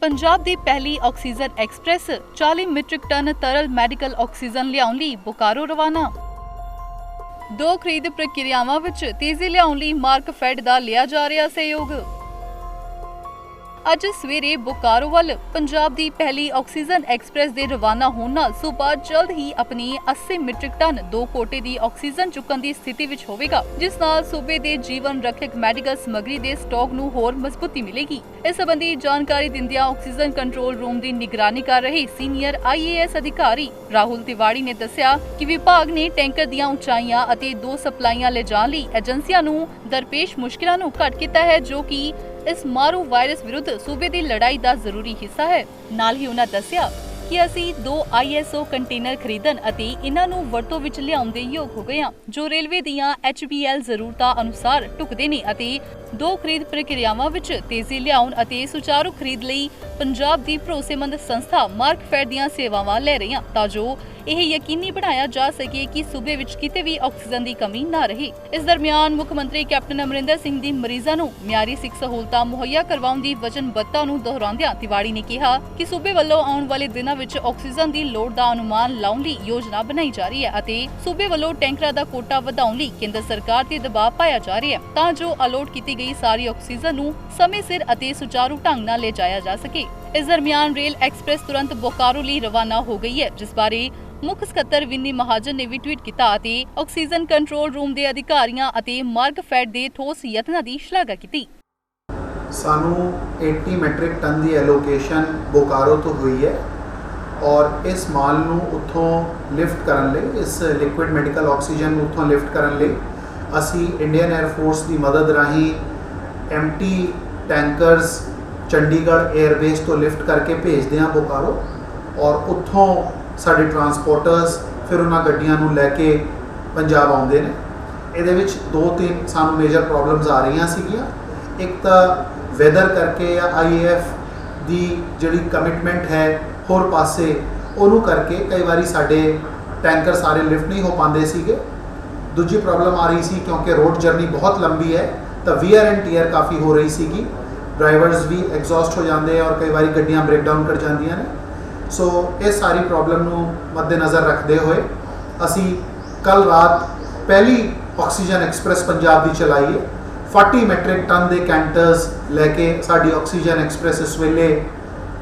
पंजाब ਦੀ ਪਹਿਲੀ oxygen express 40 metric ton ਤਰਲ medical oxygen ਲਿਆਉਣ ਲਈ ਬੋਕਾਰੋ ਰਵਾਨਾ। ਦੋ ਖਰੀਦ ਪ੍ਰਕਿਰਿਆਵਾਂ ਵਿੱਚ ਤੇਜ਼ੀ ਲਿਆਉਣ ਲਈ ਮਾਰਕਫੈਡ ਦਾ ਲਿਆ ਜਾ ਰਿਹਾ ਸਹਿਯੋਗ। ਅੱਜ ਸਵੇਰੇ ਬੋਕਾਰੋ ਵੱਲ ਪੰਜਾਬ ਦੀ ਪਹਿਲੀ ਆਕਸੀਜਨ ਐਕਸਪ੍ਰੈਸ ਦੇ ਰਵਾਨਾ ਹੋਣ ਨਾਲ ਸੂਬਾ ਜਲਦ ਹੀ ਆਪਣੀ 80 ਮੀਟ੍ਰਿਕ ਟਨ 2 ਕੋਟੇ ਦੀ ਆਕਸੀਜਨ ਚੁੱਕਣ ਦੀ ਸਥਿਤੀ ਵਿੱਚ ਹੋਵੇਗਾ, ਜਿਸ ਨਾਲ ਸੂਬੇ ਦੇ ਜੀਵਨ ਰੱਖਿਅਕ ਮੈਡੀਕਲ ਸਮੱਗਰੀ ਦੇ ਸਟਾਕ ਨੂੰ ਹੋਰ ਮਜ਼ਬੂਤੀ ਮਿਲੇਗੀ। ਇਸ ਸੰਬੰਧੀ ਜਾਣਕਾਰੀ ਦਿੰਦਿਆਂ ਆਕਸੀਜਨ ਕੰਟਰੋਲ ਰੂਮ ਦੀ ਨਿਗਰਾਨੀ ਕਰ ਰਹੇ ਸੀਨੀਅਰ IAS ਅਧਿਕਾਰੀ ਰਾਹੁਲ ਤਿਵਾੜੀ ਨੇ ਦੱਸਿਆ ਕਿ ਵਿਭਾਗ ਨੇ ਟੈਂਕਰ ਦੀਆਂ ਉਚਾਈਆਂ ਅਤੇ 2 ਸਪਲਾਈਆਂ ਲਿਜਾਣ ਲਈ ਏਜੰਸੀਆਂ ਨੂੰ ਦਰਪੇਸ਼ ਮੁਸ਼ਕਿਲਾਂ ਨੂੰ ਘੱਟ ਕੀਤਾ ਹੈ, ਜੋ ਕਿ ਇਸ ਮਾਰੂ ਵਾਇਰਸ ਵਿਰੁੱਧ ਸੂਬੇ ਦੀ ਲੜਾਈ ਦਾ ਜ਼ਰੂਰੀ ਹਿੱਸਾ ਹੈ। ਨਾਲ ਹੀ ਉਹਨਾਂ ਦੱਸਿਆ ਕਿ ਅਸੀਂ 2 ISO ਕੰਟੇਨਰ ਖਰੀਦਣ ਅਤੇ ਇਹਨਾਂ ਨੂੰ ਵਰਤੋਂ ਵਿੱਚ ਲਿਆਉਣ ਦੇ ਯੋਗ ਹੋ ਗਏ ਹਾਂ, ਜੋ ਰੇਲਵੇ ਦੀਆਂ HBL ਜ਼ਰੂਰਤਾਂ ਅਨੁਸਾਰ ਢੁਕਦੇ ਨੇ ਅਤੇ 2 ਖਰੀਦ ਪ੍ਰਕਿਰਿਆਵਾਂ ਵਿੱਚ ਤੇਜ਼ੀ ਲਿਆਉਣ ਅਤੇ ਸੁਚਾਰੂ ਖਰੀਦ ਲਈ ਪੰਜਾਬ ਦੀ ਭਰੋਸੇਮੰਦ ਸੰਸਥਾ ਮਾਰਕਫੈਡ ਦੀਆਂ ਸੇਵਾਵਾਂ ਲੈ ਰਹੀਆਂ, ਤਾਂ ਜੋ ਇਹ ਯਕੀਨੀ ਬਣਾਇਆ ਜਾ ਸਕੇ ਕਿ ਸੂਬੇ ਵਿੱਚ ਕਿਤੇ ਵੀ ਆਕਸੀਜਨ ਦੀ ਕਮੀ ਨਾ ਰਹੇ। ਇਸ ਦਰਮਿਆਨ ਮੁੱਖ ਮੰਤਰੀ ਕੈਪਟਨ ਅਮਰਿੰਦਰ ਸਿੰਘ ਦੀ ਮਰੀਜ਼ਾਂ ਨੂੰ ਮਿਆਰੀ ਸਿੱਖ ਸਹੂਲਤਾਂ ਮੁਹੱਈਆ ਕਰਵਾਉਣ ਦੀ ਵਚਨਬੱਧਤਾ ਨੂੰ ਦੁਹਰਾਉਂਦਿਆਂ ਤਿਵਾੜੀ ਨੇ ਕਿਹਾ ਕਿ ਸੂਬੇ ਵੱਲੋਂ ਆਉਣ ਵਾਲੇ ਦਿਨਾਂ ਵਿੱਚ ਆਕਸੀਜਨ ਦੀ ਲੋੜ ਦਾ ਅਨੁਮਾਨ ਲਾਉਣ ਲਈ ਯੋਜਨਾ ਬਣਾਈ ਜਾ ਰਹੀ ਹੈ ਅਤੇ ਸੂਬੇ ਵੱਲੋਂ ਟੈਂਕਰਾਂ ਦਾ ਕੋਟਾ ਵਧਾਉਣ ਲਈ ਕੇਂਦਰ ਸਰਕਾਰ ਤੇ ਦਬਾਅ ਪਾਇਆ ਜਾ ਰਿਹਾ ਹੈ, ਤਾਂ ਜੋ ਅਲੋਟ ਕੀਤੀ ਗਈ ਸਾਰੀ ਆਕਸੀਜਨ ਨੂੰ ਸਮੇਂ ਸਿਰ ਅਤੇ ਸੁਚਾਰੂ ਢੰਗ ਨਾਲ ਲਿਜਾਇਆ ਜਾ ਸਕੇ। ਇਸ ਦਰਮਿਆਨ ਰੇਲ ਐਕਸਪ੍ਰੈਸ ਤੁਰੰਤ ਬੋਕਾਰੋ ਲਈ ਰਵਾਨਾ ਹੋ ਗਈ ਹੈ, ਜਿਸ ਬਾਰੇ ਮੁੱਖ ਸਕੱਤਰ ਵਿੰਨੀ ਮਹਾਜਨ ਨੇ ਵੀ ਟਵੀਟ ਕੀਤਾ ਅਤੇ ਆਕਸੀਜਨ ਕੰਟਰੋਲ ਰੂਮ ਦੇ ਅਧਿਕਾਰੀਆਂ ਅਤੇ ਮਾਰਕਫੈਡ ਦੇ ਠੋਸ ਯਤਨਾਂ ਦੀ ਸ਼ਲਾਘਾ ਕੀਤੀ। ਸਾਨੂੰ 80 ਮੈਟ੍ਰਿਕ ਟਨ ਦੀ ਐਲੋਕੇਸ਼ਨ ਬੋਕਾਰੋ ਤੋਂ ਹੋਈ ਹੈ ਔਰ ਇਸ ਮਾਲ ਨੂੰ ਉੱਥੋਂ ਲਿਫਟ ਕਰਨ ਲਈ, ਇਸ ਲਿਕੁਇਡ ਮੈਡੀਕਲ ਆਕਸੀਜਨ ਨੂੰ ਉੱਥੋਂ ਲਿਫਟ ਕਰਨ ਲਈ ਅਸੀਂ ਇੰਡੀਅਨ 에ਅਰ ਫੋਰਸ ਦੀ ਮਦਦ ਰਾਹੀਂ ਐਮਟੀ ਟੈਂਕਰਸ ਚੰਡੀਗੜ੍ਹ 에ਅਰਬੇਸ ਤੋਂ ਲਿਫਟ ਕਰਕੇ ਭੇਜਦੇ ਹਾਂ ਬੋਕਾਰੋ ਔਰ ਉੱਥੋਂ ਸਾਡੇ ਟਰਾਂਸਪੋਰਟਰਸ ਫਿਰ ਉਹਨਾਂ ਗੱਡੀਆਂ ਨੂੰ ਲੈ ਕੇ ਪੰਜਾਬ ਆਉਂਦੇ ਨੇ। ਇਹਦੇ ਵਿੱਚ 2-3 ਸਾਨੂੰ ਮੇਜਰ ਪ੍ਰੋਬਲਮਸ ਆ ਰਹੀਆਂ ਸੀਗੀਆਂ। ਇੱਕ ਤਾਂ ਵੈਦਰ ਕਰਕੇ ਜਾਂ IAF ਦੀ ਜਿਹੜੀ ਕਮਿਟਮੈਂਟ ਹੈ ਹੋਰ ਪਾਸੇ ਉਹਨੂੰ ਕਰਕੇ ਕਈ ਵਾਰੀ ਸਾਡੇ ਟੈਂਕਰ ਸਾਰੇ ਲਿਫਟ ਨਹੀਂ ਹੋ ਪਾਉਂਦੇ ਸੀਗੇ। ਦੂਜੀ ਪ੍ਰੋਬਲਮ ਆ ਰਹੀ ਸੀ ਕਿਉਂਕਿ ਰੋਡ ਜਰਨੀ ਬਹੁਤ ਲੰਬੀ ਹੈ ਤਾਂ ਵੀਅਰ ਐਂਡ ਟੀਅਰ ਕਾਫੀ ਹੋ ਰਹੀ ਸੀਗੀ, ਡਰਾਈਵਰਸ ਵੀ ਐਗਜ਼ੌਸਟ ਹੋ ਜਾਂਦੇ ਔਰ ਕਈ ਵਾਰੀ ਗੱਡੀਆਂ ਬ੍ਰੇਕ ਡਾਊਨ ਕਰ ਜਾਂਦੀਆਂ ਨੇ। ਸੋ ਇਹ ਸਾਰੀ ਪ੍ਰੋਬਲਮ ਨੂੰ ਮੱਦੇਨਜ਼ਰ ਰੱਖਦੇ ਹੋਏ ਅਸੀਂ ਕੱਲ ਰਾਤ ਪਹਿਲੀ ਆਕਸੀਜਨ ਐਕਸਪ੍ਰੈਸ ਪੰਜਾਬ ਦੀ ਚਲਾਈ ਹੈ। 40 ਮੈਟ੍ਰਿਕ ਟਨ ਦੇ ਕੈਂਟਰਸ ਲੈ ਕੇ ਸਾਡੀ ਆਕਸੀਜਨ ਐਕਸਪ੍ਰੈਸ ਇਸ ਵੇਲੇ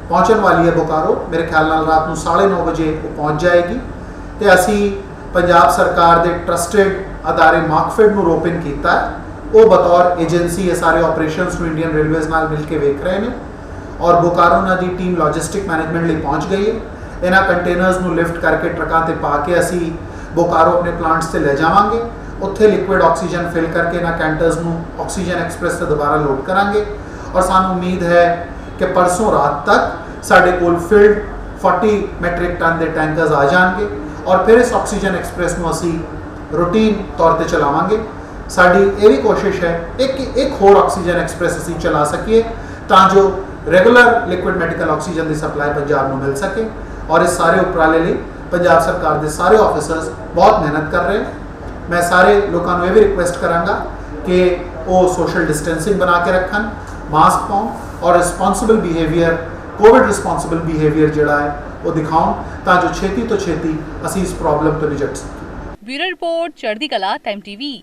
ਪਹੁੰਚਣ ਵਾਲੀ ਹੈ ਬੋਕਾਰੋ। ਮੇਰੇ ਖਿਆਲ ਨਾਲ ਰਾਤ ਨੂੰ 9:30 ਵਜੇ ਉਹ ਪਹੁੰਚ ਜਾਏਗੀ ਤੇ ਅਸੀਂ ਪੰਜਾਬ ਸਰਕਾਰ ਦੇ ਟਰਸਟਡ ਅਦਾਰੇ ਮਾਰਕਫੈਡ ਨੂੰ ਰੋਪਿਨ ਕੀਤਾ ਹੈ। ਉਹ ਬਤੌਰ ਏਜੰਸੀ ਇਹ ਸਾਰੇ ਆਪਰੇਸ਼ਨਸ ਨੂੰ ਇੰਡੀਅਨ ਰੇਲਵੇਜ਼ ਨਾਲ ਮਿਲ ਕੇ ਵੇਖ ਰਹੇ ਨੇ ਔਰ ਬੋਕਾਰੋ ਨਾਲ ਦੀ ਟੀਮ ਲੌਜਿਸਟਿਕ ਮੈਨੇਜਮੈਂਟ ਲਈ ਪਹੁੰਚ ਗਈ ਹੈ। ਇਹਨਾਂ ਕੰਟੇਨਰਸ ਨੂੰ ਲਿਫਟ ਕਰਕੇ ਟਰੱਕਾਂ ਤੇ ਪਾ ਕੇ ਅਸੀਂ ਬੋਕਾਰੋ ਆਪਣੇ ਪਲਾਂਟਸ ਤੇ ਲੈ ਜਾਵਾਂਗੇ। ਉੱਥੇ ਲਿਕੁਇਡ ਆਕਸੀਜਨ ਫਿਲ ਕਰਕੇ ਇਹਨਾਂ ਕੈਂਟਰਸ ਨੂੰ ਆਕਸੀਜਨ ਐਕਸਪ੍ਰੈਸ ਤੇ ਦੁਬਾਰਾ ਲੋਡ ਕਰਾਂਗੇ ਔਰ ਸਾਨੂੰ ਉਮੀਦ ਹੈ ਕਿ ਪਰਸੋਂ ਰਾਤ ਤੱਕ ਸਾਡੇ ਕੋਲ ਫਿਲਡ 40 ਮੈਟ੍ਰਿਕ ਟਨ ਦੇ ਟੈਂਕਰਸ ਆ ਜਾਣਗੇ ਔਰ ਫਿਰ ਇਸ ਆਕਸੀਜਨ ਐਕਸਪ੍ਰੈਸ ਨੂੰ ਅਸੀਂ ਰੂਟੀਨ ਤੌਰ ਤੇ ਚਲਾਵਾਂਗੇ। ਸਾਡੀ ਇਹ ਵੀ ਕੋਸ਼ਿਸ਼ ਹੈ ਇੱਕ ਹੋਰ ਆਕਸੀਜਨ ਐਕਸਪ੍ਰੈਸ ਅਸੀਂ ਚਲਾ ਸਕੀਏ ਤਾਂ ਜੋ ਰੈਗੂਲਰ ਲਿਕੁਇਡ ਮੈਡੀਕਲ ਆਕਸੀਜਨ ਦੀ ਸਪਲਾਈ ਪੰਜਾਬ ਨੂੰ ਮਿਲ ਸਕੇ ਔਰ ਇਸ ਸਾਰੇ ਉਪਰਾਲੇ ਲਈ ਪੰਜਾਬ ਸਰਕਾਰ ਦੇ ਸਾਰੇ ਆਫਿਸਰਸ ਬਹੁਤ ਮਿਹਨਤ ਕਰ ਰਹੇ ਨੇ। ਮੈਂ ਸਾਰੇ ਲੋਕਾਂ ਨੂੰ ਇਹ ਵੀ ਰਿਕੁਐਸਟ ਕਰਾਂਗਾ ਕਿ ਉਹ ਸੋਸ਼ਲ ਡਿਸਟੈਂਸਿੰਗ ਬਣਾ ਕੇ ਰੱਖਣ, ਮਾਸਕ ਪਾਉਣ ਔਰ responsible behaviour, Covid responsible behaviour ਜਿਹੜਾ ਹੈ ਉਹ ਦਿਖਾਉਣ ਤਾਂ ਜੋ ਛੇਤੀ ਤੋਂ ਛੇਤੀ ਅਸੀਂ ਇਸ ਪ੍ਰੋਬਲਮ ਤੋਂ ਨਿਜਟ ਸਕੀਏ। ਬਿਊਰੋ ਰਿਪੋਰਟ, ਚੜ੍ਹਦੀ ਕਲਾ, ਟਾਈਮ TV।